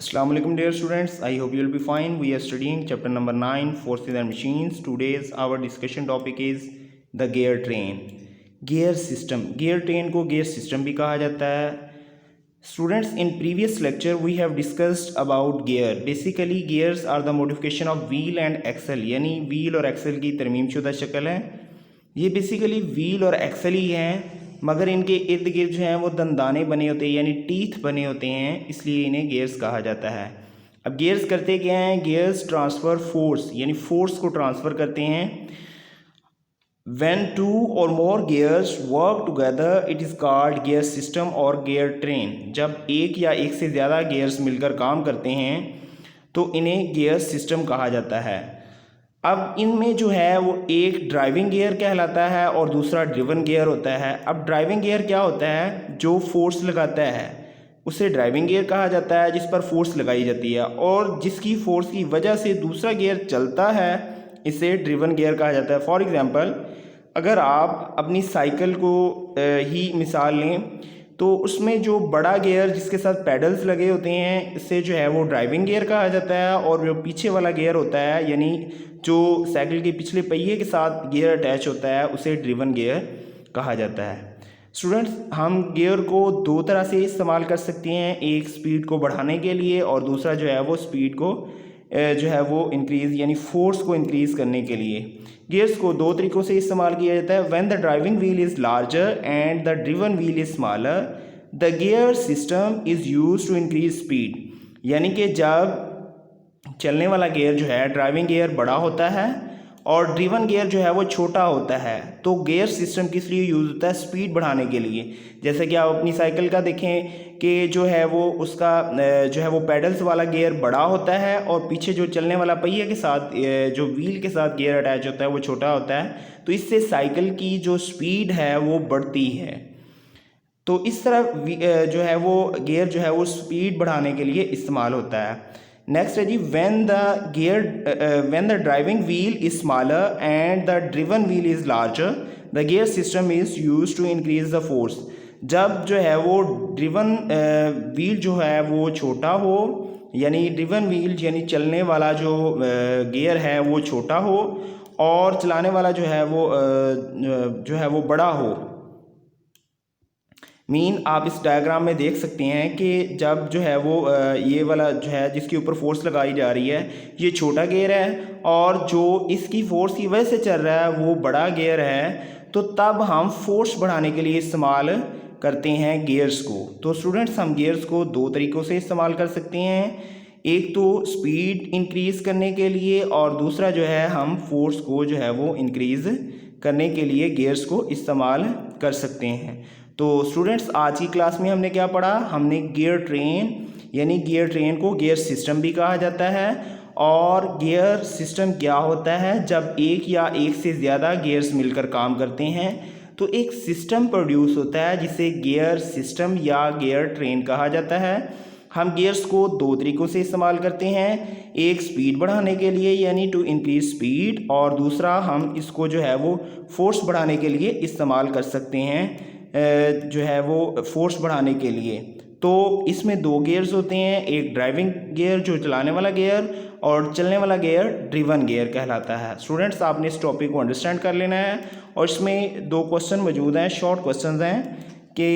Assalamu alaikum dear students, I hope you will be fine. We are studying chapter number 9 forces and machines. Today's our discussion topic is the gear train. Gear system. Gear train को gear system भी कहा जाता है. Students, in previous lecture we have discussed about gear. Basically gears are the modification of wheel and axle, यानी wheel और axle की तरमीम शुदा शक्ल है. ये बेसिकली व्हील और एक्सल ही हैं, मगर इनके इर्द गिर्द जो हैं वो दंदाने बने होते हैं यानी टीथ बने होते हैं, इसलिए इन्हें गियर्स कहा जाता है. अब गियर्स करते क्या हैं? गियर्स ट्रांसफ़र फोर्स यानी फोर्स को ट्रांसफ़र करते हैं. व्हेन टू और more gears work together it is called gear system और गियर ट्रेन. जब एक या एक से ज़्यादा गियर्स मिलकर काम करते हैं तो इन्हें गियर सिस्टम कहा जाता है. अब इनमें जो है वो एक ड्राइविंग गियर कहलाता है और दूसरा ड्रिवन गियर होता है. अब ड्राइविंग गियर क्या होता है? जो फोर्स लगाता है उसे ड्राइविंग गियर कहा जाता है, जिस पर फोर्स लगाई जाती है, और जिसकी फोर्स की वजह से दूसरा गियर चलता है इसे ड्रिवन गियर कहा जाता है. फॉर एग्जांपल, अगर आप अपनी साइकिल को ही मिसाल लें तो उसमें जो बड़ा गियर जिसके साथ पैडल्स लगे होते हैं इससे जो है वो ड्राइविंग गियर कहा जाता है, और जो पीछे वाला गियर होता है यानी जो साइकिल के पिछले पहिए के साथ गियर अटैच होता है उसे ड्रिवन गियर कहा जाता है. स्टूडेंट्स, हम गियर को दो तरह से इस्तेमाल कर सकते हैं, एक स्पीड को बढ़ाने के लिए और दूसरा जो है वो स्पीड को जो है वो इंक्रीज़ यानी फोर्स को इंक्रीज़ करने के लिए. गियर्स को दो तरीक़ों से इस्तेमाल किया जाता है. When the driving wheel is larger and the driven wheel is smaller the gear system is used to increase speed. यानी कि जब चलने वाला गियर जो है ड्राइविंग गियर बड़ा होता है और ड्रिवन गियर जो है वो छोटा होता है, तो गियर सिस्टम किस लिए यूज़ होता है? स्पीड बढ़ाने के लिए. जैसे कि आप अपनी साइकिल का देखें कि जो है वो उसका जो है वो पैडल्स वाला गियर बड़ा होता है और पीछे जो चलने वाला पहिए के साथ जो व्हील के साथ गियर अटैच होता है वो छोटा होता है, तो इससे साइकिल की जो स्पीड है वो बढ़ती है. तो इस तरह जो है वो गियर जो है वो स्पीड बढ़ाने के लिए इस्तेमाल होता है. नेक्स्ट है जी, when the driving wheel is smaller and the driven wheel is larger the gear system is used to increase the force. जब जो है वो ड्रिवन व्हील जो है वो छोटा हो यानी ड्रिवन व्हील यानी चलने वाला जो गियर है वो छोटा हो और चलाने वाला जो है वो बड़ा हो. आप इस डायग्राम में देख सकते हैं कि जब जो है वो ये वाला जो है जिसके ऊपर फोर्स लगाई जा रही है ये छोटा गियर है और जो इसकी फोर्स की वजह से चल रहा है वो बड़ा गियर है, तो तब हम फोर्स बढ़ाने के लिए इस्तेमाल करते हैं गियर्स को. तो स्टूडेंट्स, हम गियर्स को दो तरीक़ों से इस्तेमाल कर सकते हैं, एक तो स्पीड इंक्रीज़ करने के लिए और दूसरा जो है हम फोर्स को जो है वो इंक्रीज़ करने के लिए गियर्स को इस्तेमाल कर सकते हैं. तो स्टूडेंट्स, आज की क्लास में हमने क्या पढ़ा? हमने गियर ट्रेन यानी गियर ट्रेन को गियर सिस्टम भी कहा जाता है, और गियर सिस्टम क्या होता है? जब एक या एक से ज़्यादा गियर्स मिलकर काम करते हैं तो एक सिस्टम प्रोड्यूस होता है जिसे गियर सिस्टम या गियर ट्रेन कहा जाता है. हम गियर्स को दो तरीक़ों से इस्तेमाल करते हैं, एक स्पीड बढ़ाने के लिए यानी टू इंक्रीज स्पीड, और दूसरा हम इसको जो है वो फोर्स बढ़ाने के लिए इस्तेमाल कर सकते हैं जो है वो फोर्स बढ़ाने के लिए. तो इसमें दो गियर्स होते हैं, एक ड्राइविंग गियर जो चलाने वाला गियर और चलने वाला गियर ड्रिवन गियर कहलाता है. स्टूडेंट्स, आपने इस टॉपिक को अंडरस्टैंड कर लेना है, और इसमें दो क्वेश्चन मौजूद हैं, शॉर्ट क्वेश्चन हैं कि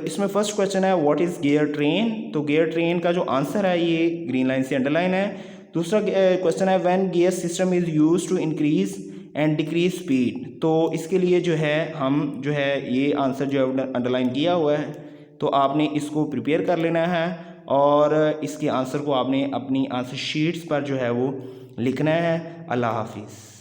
इसमें फर्स्ट क्वेश्चन है व्हाट इज़ गियर ट्रेन. तो गियर ट्रेन का जो आंसर है ये ग्रीन लाइन से अंडरलाइन है. दूसरा क्वेश्चन है when gear system is used to increase and decrease speed. तो इसके लिए जो है हम जो है ये आंसर जो है अंडरलाइन किया हुआ है, तो आपने इसको प्रिपेयर कर लेना है और इसके आंसर को आपने अपनी आंसर शीट्स पर जो है वो लिखना है. अल्लाह हाफिज़.